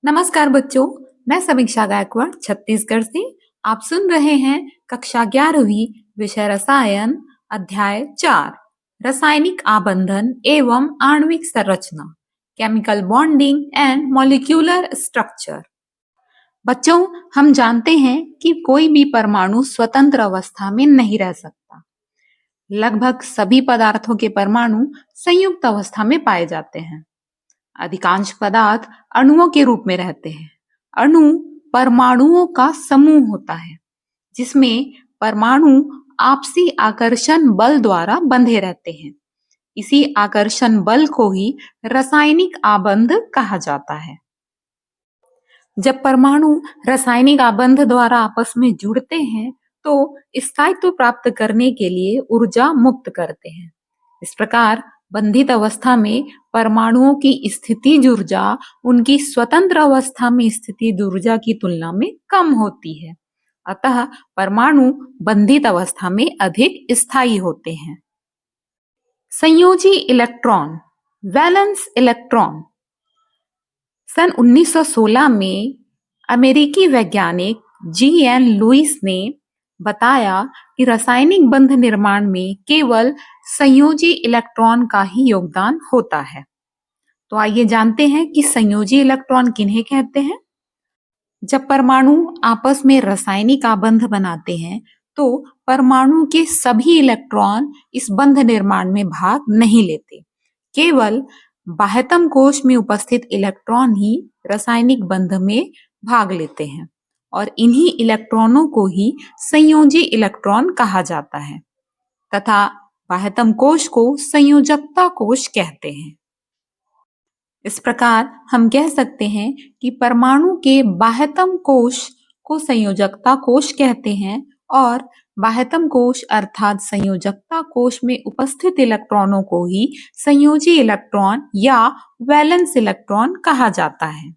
नमस्कार बच्चों, मैं समीक्षा गायकवाड़ छत्तीसगढ़ से। आप सुन रहे हैं कक्षा 11वीं विषय रसायन अध्याय 4 रासायनिक आबंधन एवं आणविक संरचना chemical bonding and molecular structure. बच्चों, हम जानते हैं कि कोई भी परमाणु स्वतंत्र अवस्था में नहीं रह सकता। लगभग सभी पदार्थों के परमाणु संयुक्त अवस्था में पाए जाते हैं। अधिकांश पदार्थ अणुओं के रूप में रहते हैं। अणु परमाणुओं का समूह होता है जिसमें परमाणु आपसी आकर्षण बल द्वारा बंधे रहते हैं। इसी आकर्षण बल को ही रासायनिक आबंध कहा जाता है। जब परमाणु रासायनिक आबंध द्वारा आपस में जुड़ते हैं तो स्थायित्व प्राप्त करने के लिए ऊर्जा मुक्त करते हैं। इस प्रकार बंधित अवस्था में परमाणुओं की स्थितिज ऊर्जा उनकी स्वतंत्र अवस्था में स्थितिज ऊर्जा की तुलना में कम होती है। अतः परमाणु बंधित अवस्था में अधिक स्थायी होते हैं। संयोजी इलेक्ट्रॉन, वैलेंस इलेक्ट्रॉन। सन 1916 में अमेरिकी वैज्ञानिक जी.एन. लुईस ने बताया कि रासायनिक बंध निर्माण में केवल संयोजी इलेक्ट्रॉन का ही योगदान होता है। तो आइए जानते हैं कि संयोजी इलेक्ट्रॉन किन्हें कहते हैं। जब परमाणु आपस में रासायनिक आबंध बनाते हैं तो परमाणु के सभी इलेक्ट्रॉन इस बंध निर्माण में भाग नहीं लेते। केवल बाह्यतम कोश में उपस्थित इलेक्ट्रॉन ही रासायनिक बंध में भाग लेते हैं और इन्हीं इलेक्ट्रॉनों को ही संयोजी इलेक्ट्रॉन कहा जाता है तथा बाह्यतम कोश को संयोजकता कोश कहते हैं। इस प्रकार हम कह सकते हैं कि परमाणु के बाह्यतम कोश को संयोजकता कोश कहते हैं और बाह्यतम कोश अर्थात संयोजकता कोश में उपस्थित इलेक्ट्रॉनों को ही संयोजी इलेक्ट्रॉन या वैलेंस इलेक्ट्रॉन कहा जाता है।